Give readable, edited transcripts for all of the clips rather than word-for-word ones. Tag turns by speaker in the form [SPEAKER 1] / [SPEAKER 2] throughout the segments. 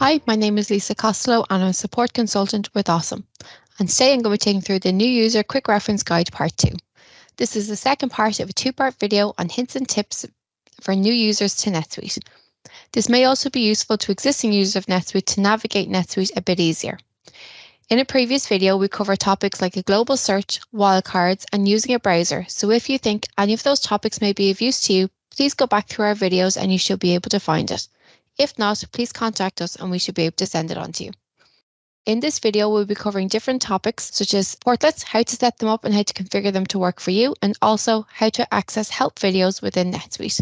[SPEAKER 1] Hi, my name is Lisa Costello and I'm a support consultant with OSSM. And today I'm going to be taking through the New User Quick Reference Guide Part 2. This is the second part of a two-part video on hints and tips for new users to NetSuite. This may also be useful to existing users of NetSuite to navigate NetSuite a bit easier. In a previous video, we covered topics like a global search, wildcards, and using a browser. So if you think any of those topics may be of use to you, please go back through our videos and you should be able to find it. If not, please contact us and we should be able to send it on to you. In this video, we'll be covering different topics such as portlets, how to set them up and how to configure them to work for you, and also how to access help videos within NetSuite.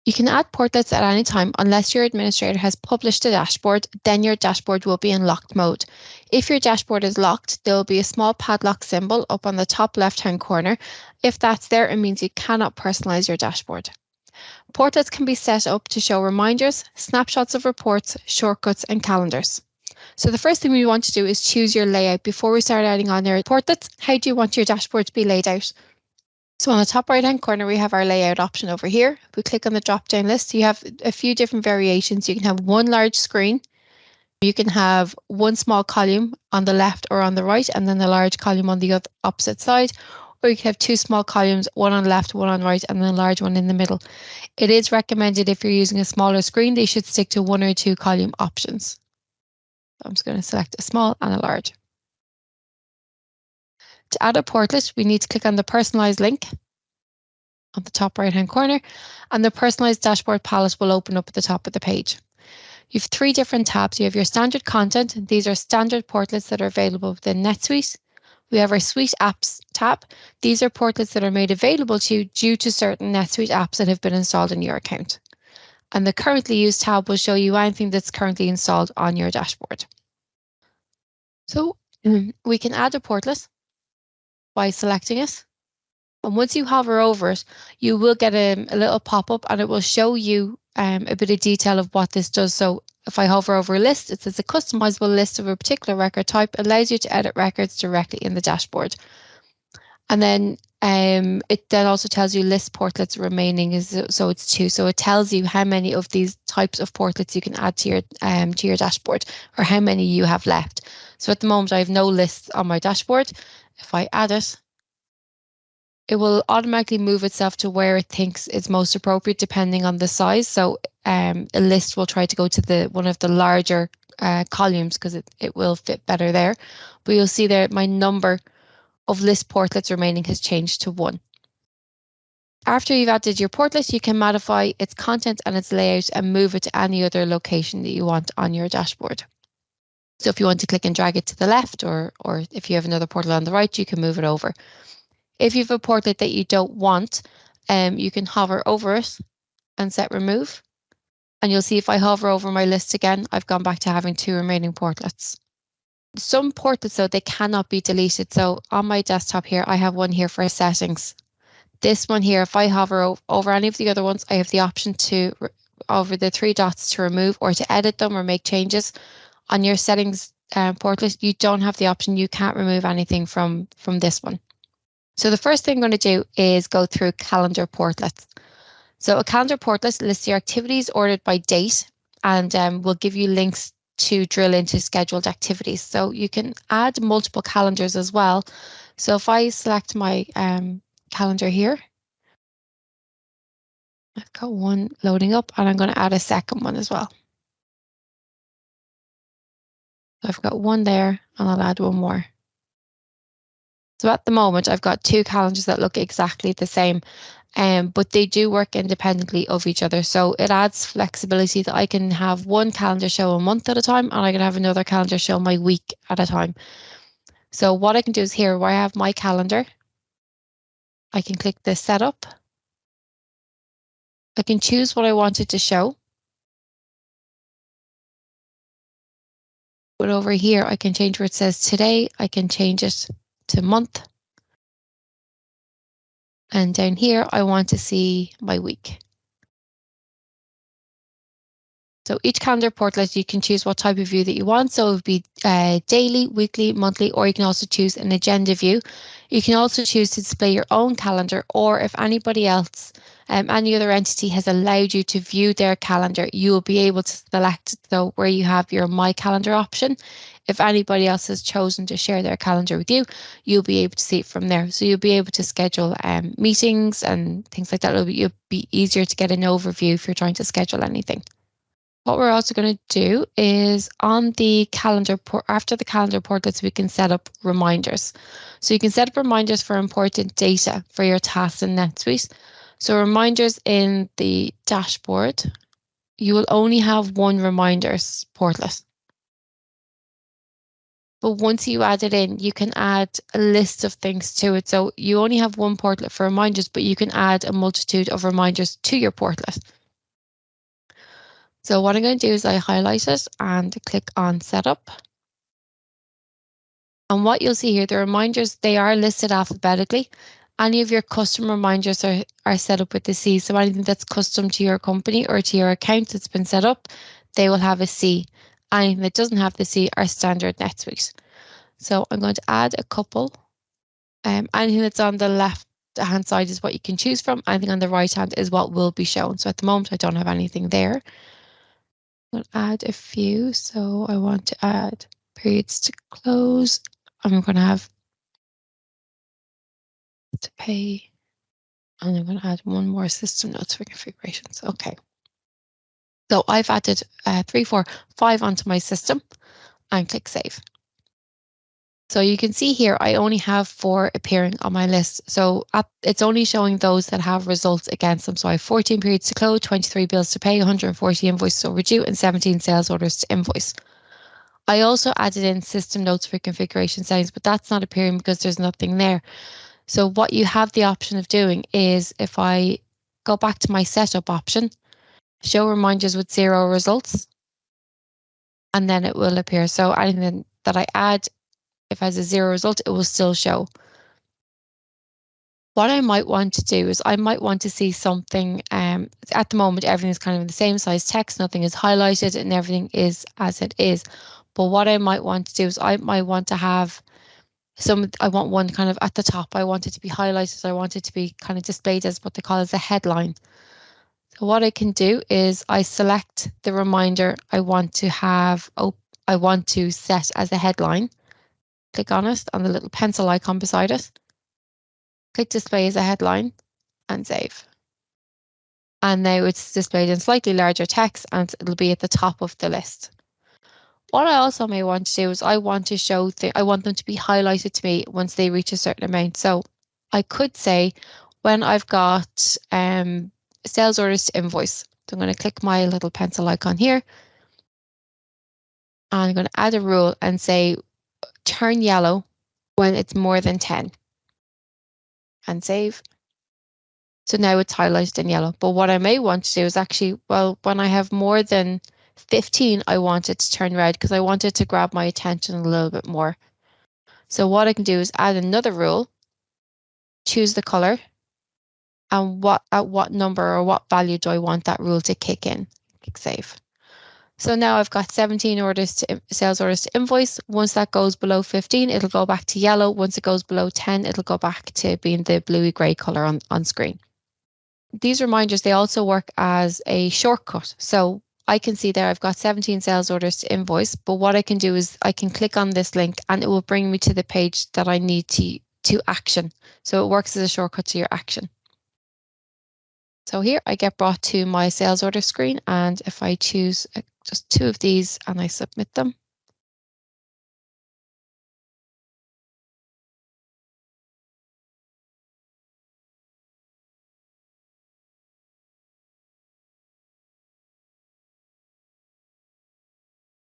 [SPEAKER 1] You can add portlets at any time unless your administrator has published a dashboard, then your dashboard will be in locked mode. If your dashboard is locked, there will be a small padlock symbol up on the top left-hand corner. If that's there, it means you cannot personalize your dashboard. Portlets can be set up to show reminders, snapshots of reports, shortcuts, and calendars. So the first thing we want to do is choose your layout before we start adding on your portlets. How do you want your dashboard to be laid out? So on the top right-hand corner, we have our layout option over here. If we click on the drop-down list, you have a few different variations. You can have one large screen. You can have one small column on the left or on the right, and then a large column on the opposite side. Or you can have two small columns, one on the left, one on the right, and then a large one in the middle. It is recommended if you're using a smaller screen, they should stick to one or two column options. I'm just going to select a small and a large. To add a portlet, we need to click on the personalise link on the top right-hand corner, and the personalised dashboard palette will open up at the top of the page. You have three different tabs. You have your standard content. These are standard portlets that are available within NetSuite. We have our Suite Apps tab. These are portlets that are made available to you due to certain NetSuite apps that have been installed in your account. And the currently used tab will show you anything that's currently installed on your dashboard. So we can add a portlet by selecting it. And once you hover over it, you will get a little pop-up and it will show you a bit of detail of what this does. So if I hover over a list, it says a customizable list of a particular record type allows you to edit records directly in the dashboard. And then it then also tells you list portlets remaining, so it's 2. So it tells you how many of these types of portlets you can add to your dashboard, or how many you have left. So at the moment, I have no lists on my dashboard. If I add it, it will automatically move itself to where it thinks is most appropriate depending on the size. So a list will try to go to one of the larger columns because it will fit better there. But you'll see there my number of list portlets remaining has changed to 1. After you've added your portlet, you can modify its content and its layout and move it to any other location that you want on your dashboard. So if you want to click and drag it to the left, or if you have another portlet on the right, you can move it over. If you have a portlet that you don't want, you can hover over it and set remove. And you'll see if I hover over my list again, I've gone back to having 2 remaining portlets. Some portlets, though, they cannot be deleted. So on my desktop here, I have one here for settings. This one here, if I hover over any of the other ones, I have the option to, over the 3 dots, to remove or to edit them or make changes. On your settings portlet, you don't have the option. You can't remove anything from this one. So the first thing I'm going to do is go through calendar portlets. So a calendar portlet lists your activities ordered by date and will give you links to drill into scheduled activities. So you can add multiple calendars as well. So if I select my calendar here, I've got one loading up and I'm going to add a second one as well. I've got one there and I'll add one more. So at the moment, I've got 2 calendars that look exactly the same, but they do work independently of each other. So it adds flexibility that I can have one calendar show a month at a time, and I can have another calendar show my week at a time. So what I can do is here, where I have my calendar, I can click the setup. I can choose what I want it to show. But over here, I can change where it says today. I can change it to month. And down here, I want to see my week. So each calendar portlet, you can choose what type of view that you want. So it would be daily, weekly, monthly, or you can also choose an agenda view. You can also choose to display your own calendar, or if anybody else any other entity has allowed you to view their calendar, you will be able to select where you have your My Calendar option. If anybody else has chosen to share their calendar with you, you'll be able to see it from there. So you'll be able to schedule meetings and things like that. It'll be easier to get an overview if you're trying to schedule anything. What we're also going to do is on the calendar, after the calendar portlets, we can set up reminders. So you can set up reminders for important data for your tasks in NetSuite. So reminders in the dashboard, you will only have one reminders portlet. But once you add it in, you can add a list of things to it. So you only have one portlet for reminders, but you can add a multitude of reminders to your portlet. So what I'm going to do is I highlight it and click on Setup. And what you'll see here, the reminders, they are listed alphabetically. Any of your custom reminders are set up with the C. So anything that's custom to your company or to your account that's been set up, they will have a C. Anything that doesn't have the C are standard NetSuite. So I'm going to add a couple. Anything that's on the left-hand side is what you can choose from. Anything on the right-hand is what will be shown. So at the moment, I don't have anything there. I'm going to add a few. So I want to add periods to close. I'm going to have to pay. And I'm going to add one more system notes for configurations. Okay. So I've added 3, 4, 5 onto my system and click Save. So you can see here, I only have 4 appearing on my list. So it's only showing those that have results against them. So I have 14 periods to close, 23 bills to pay, 140 invoices overdue, and 17 sales orders to invoice. I also added in system notes for configuration settings, but that's not appearing because there's nothing there. So what you have the option of doing is if I go back to my setup option, show reminders with 0 results, and then it will appear. So anything that I add, if it has a 0 result, it will still show. What I might want to do is I might want to see something, at the moment, everything is kind of in the same size text, nothing is highlighted and everything is as it is. But what I might want to do is I might want to have I want one kind of at the top. I want it to be highlighted. I want it to be kind of displayed as what they call as a headline. So what I can do is I select the reminder I want to have, I want to set as a headline. Click on it, on the little pencil icon beside it. Click display as a headline and save. And now it's displayed in slightly larger text and it'll be at the top of the list. What I also may want to do is I want to show, I want them to be highlighted to me once they reach a certain amount. So I could say when I've got sales orders to invoice. So I'm going to click my little pencil icon here. And I'm going to add a rule and say turn yellow when it's more than 10. And save. So now it's highlighted in yellow. But what I may want to do is actually, well, when I have more than 15, I want it to turn red because I want it to grab my attention a little bit more. So what I can do is add another rule, choose the color, and at what number or what value do I want that rule to kick in. Click save. So now I've got 17 sales orders to invoice. Once that goes below 15, it'll go back to yellow. Once it goes below 10, it'll go back to being the bluey grey color on screen. These reminders, they also work as a shortcut. So I can see there I've got 17 sales orders to invoice, but what I can do is I can click on this link and it will bring me to the page that I need to action. So it works as a shortcut to your action. So here I get brought to my sales order screen, and if I choose just 2 of these and I submit them,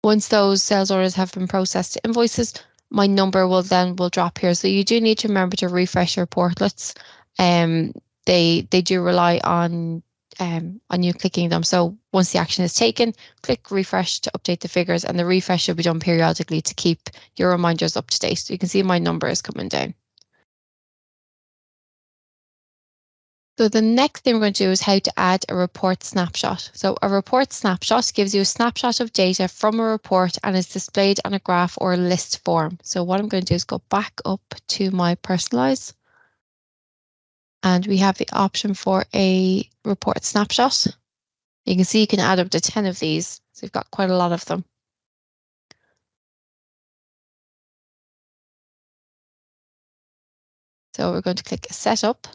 [SPEAKER 1] once those sales orders have been processed to invoices, my number will drop here. So you do need to remember to refresh your portlets. They do rely on you clicking them. So once the action is taken, click refresh to update the figures, and the refresh should be done periodically to keep your reminders up to date. So you can see my number is coming down. So the next thing we're going to do is how to add a report snapshot. So a report snapshot gives you a snapshot of data from a report and is displayed on a graph or list form. So what I'm going to do is go back up to my personalise. And we have the option for a report snapshot. You can see you can add up to 10 of these. So you've got quite a lot of them. So we're going to click Setup.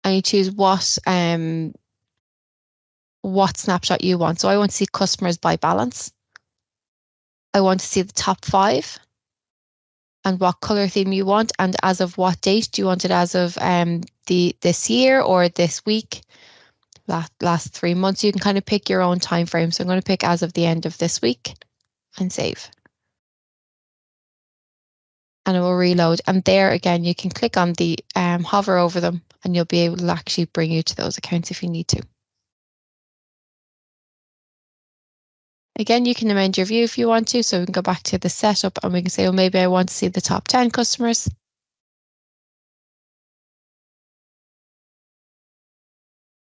[SPEAKER 1] And you choose what snapshot you want. So I want to see customers by balance. I want to see the top 5 and what color theme you want, and as of what date. Do you want it as of this year or this week, last 3 months? You can kind of pick your own time frame. So I'm going to pick as of the end of this week and save. And it will reload. And there again, you can click on the hover over them, and you'll be able to actually bring you to those accounts if you need to. Again, you can amend your view if you want to. So we can go back to the setup and we can say, well, maybe I want to see the top 10 customers.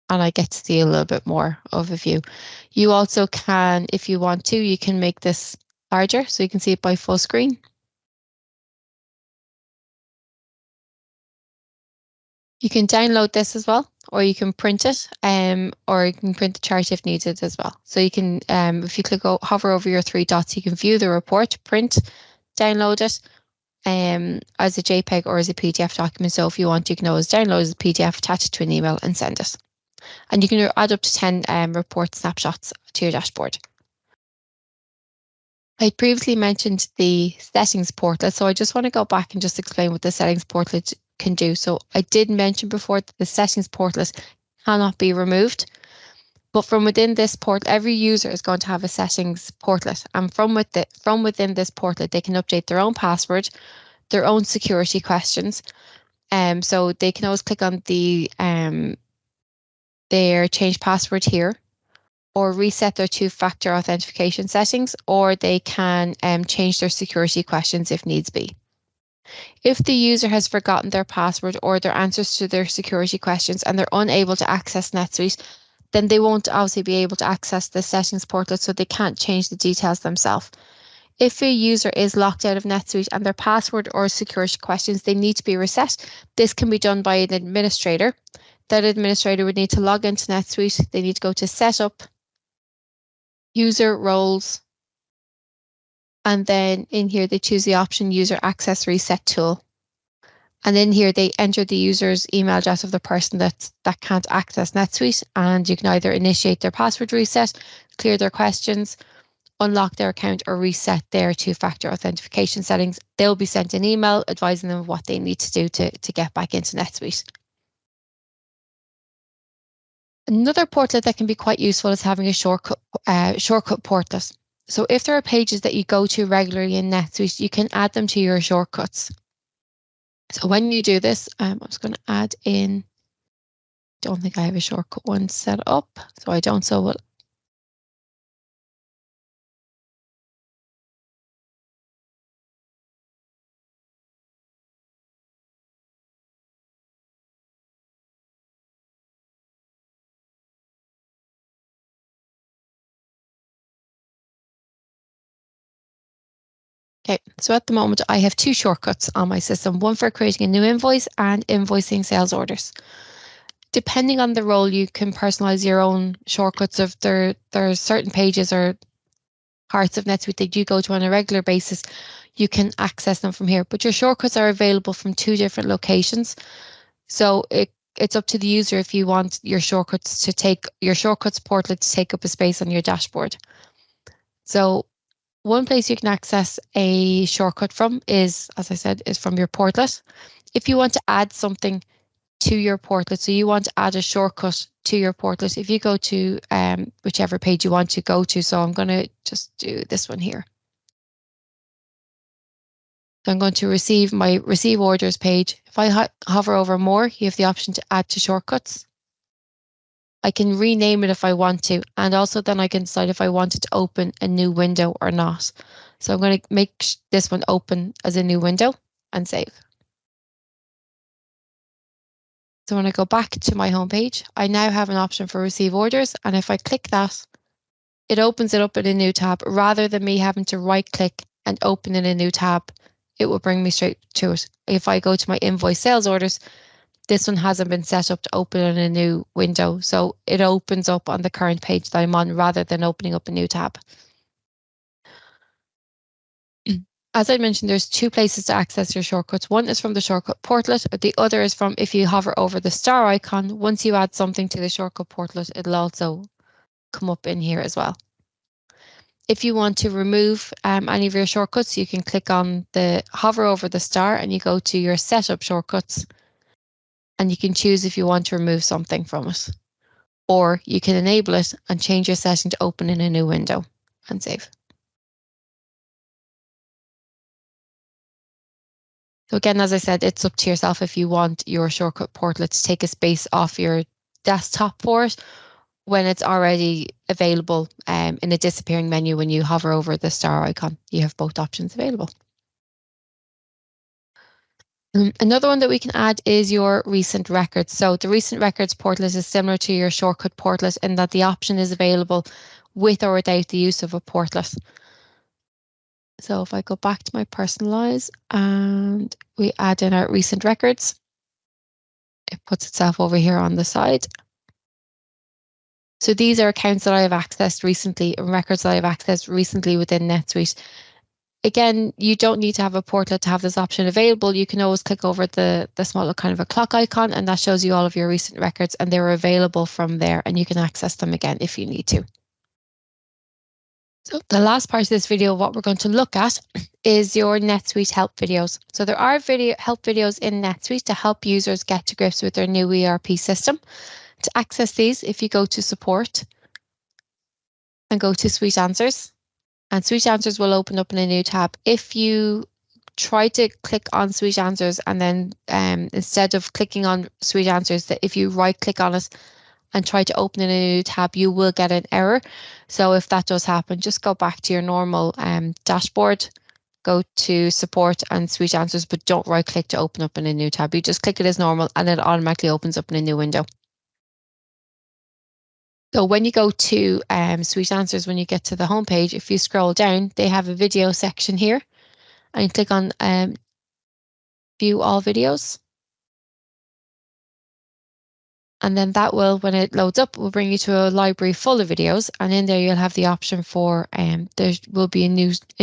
[SPEAKER 1] And I get to see a little bit more of a view. You also can, if you want to, you can make this larger so you can see it by full screen. You can download this as well, or you can print it, or you can print the chart if needed as well. So you can, if you hover over your 3 dots, you can view the report, print, download it as a JPEG or as a PDF document. So if you want, you can always download as a PDF, attach it to an email and send it. And you can add up to 10 report snapshots to your dashboard. I previously mentioned the settings portlet, so I just want to go back and just explain what the settings portlet can do. So I did mention before that the settings portlet cannot be removed, but from within this portlet, every user is going to have a settings portlet, and from within this portlet, they can update their own password, their own security questions. So they can always click on their change password here, or reset their 2-factor authentication settings, or they can change their security questions if needs be. If the user has forgotten their password or their answers to their security questions and they're unable to access NetSuite, then they won't obviously be able to access the settings portlet, so they can't change the details themselves. If a user is locked out of NetSuite and their password or security questions, they need to be reset. This can be done by an administrator. That administrator would need to log into NetSuite. They need to go to Setup, User Roles, and then in here they choose the option User Access Reset Tool. And in here they enter the user's email address of the person that can't access NetSuite, and you can either initiate their password reset, clear their questions, unlock their account, or reset their 2-factor authentication settings. They'll be sent an email advising them of what they need to do to get back into NetSuite. Another portlet that can be quite useful is having a shortcut portlet. So if there are pages that you go to regularly in NetSuite, you can add them to your shortcuts. So when you do this, I'm just going to add in, don't think I have a shortcut one set up, so I don't, so we'll Okay, so at the moment I have 2 shortcuts on my system, one for creating a new invoice and invoicing sales orders. Depending on the role, you can personalize your own shortcuts. If there are certain pages or parts of NetSuite that you go to on a regular basis, you can access them from here. But your shortcuts are available from 2 different locations. So it's up to the user if you want your shortcuts portlet to take up a space on your dashboard. So one place you can access a shortcut from is, as I said, is from your portlet. If you want to add something to your portlet, so you want to add a shortcut to your portlet, if you go to whichever page you want to go to, so I'm going to just do this one here. So I'm going to receive orders page. If I hover over more, you have the option to add to shortcuts. I can rename it if I want to, and also then I can decide if I want it to open a new window or not. So I'm going to make this one open as a new window and save. So when I go back to my home page, I now have an option for receive orders, and if I click that, it opens it up in a new tab. Rather than me having to right click and open in a new tab, it will bring me straight to it. If I go to my invoice sales orders, this one hasn't been set up to open in a new window, so it opens up on the current page that I'm on rather than opening up a new tab. As I mentioned, there's two places to access your shortcuts. One is from the shortcut portlet, the other is from if you hover over the star icon. Once you add something to the shortcut portlet, it'll also come up in here as well. If you want to remove any of your shortcuts, you can click on hover over the star and you go to your setup shortcuts and you can choose if you want to remove something from it. Or you can enable it and change your setting to open in a new window and save. So again, as I said, it's up to yourself if you want your shortcut portlet to take a space off your desktop for it when it's already available in a disappearing menu when you hover over the star icon. You have both options available. Another one that we can add is your recent records. So the recent records portlet is similar to your shortcut portlet in that the option is available with or without the use of a portlet. So if I go back to my personalise and we add in our recent records, it puts itself over here on the side. So these are accounts that I have accessed recently and records that I have accessed recently within NetSuite. Again, you don't need to have a portlet to have this option available. You can always click over the small kind of a clock icon and that shows you all of your recent records and they're available from there and you can access them again if you need to. So the last part of this video, what we're going to look at is your NetSuite help videos. So there are help videos in NetSuite to help users get to grips with their new ERP system. To access these, if you go to support and go to Suite Answers, and Suite Answers will open up in a new tab. If you try to click on Suite Answers and then instead of clicking on Suite Answers, that if you right click on it and try to open in a new tab, you will get an error. So if that does happen, just go back to your normal dashboard, go to support and Suite Answers, but don't right click to open up in a new tab. You just click it as normal and it automatically opens up in a new window. So when you go to Suite Answers, when you get to the home page, if you scroll down, they have a video section here and you click on view all videos. And then that will, when it loads up, will bring you to a library full of videos. And in there, you'll have the option for there will be a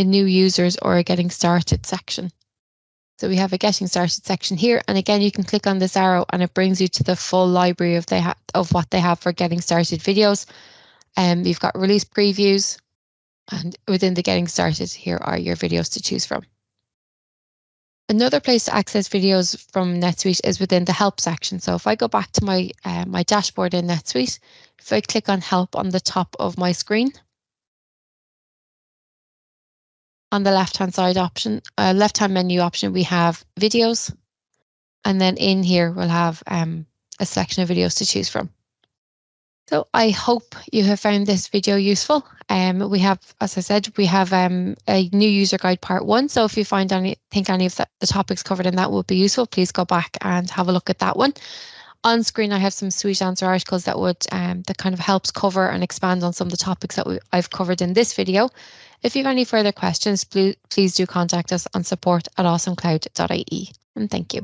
[SPEAKER 1] new users or a getting started section. So we have a getting started section here. And again, you can click on this arrow and it brings you to the full library of what they have for getting started videos. You've got release previews and within the getting started, here are your videos to choose from. Another place to access videos from NetSuite is within the help section. So if I go back to my dashboard in NetSuite, if I click on help on the top of my screen, on the left-hand side option, left-hand menu option, we have videos. And then in here, we'll have a selection of videos to choose from. So I hope you have found this video useful. We have, as I said, we have a new user guide part 1. So if you think any of the topics covered in that would be useful, please go back and have a look at that one. On screen, I have some Suite Answer articles that kind of helps cover and expand on some of the topics that I've covered in this video. If you have any further questions, please do contact us on support@awesomecloud.ie. And thank you.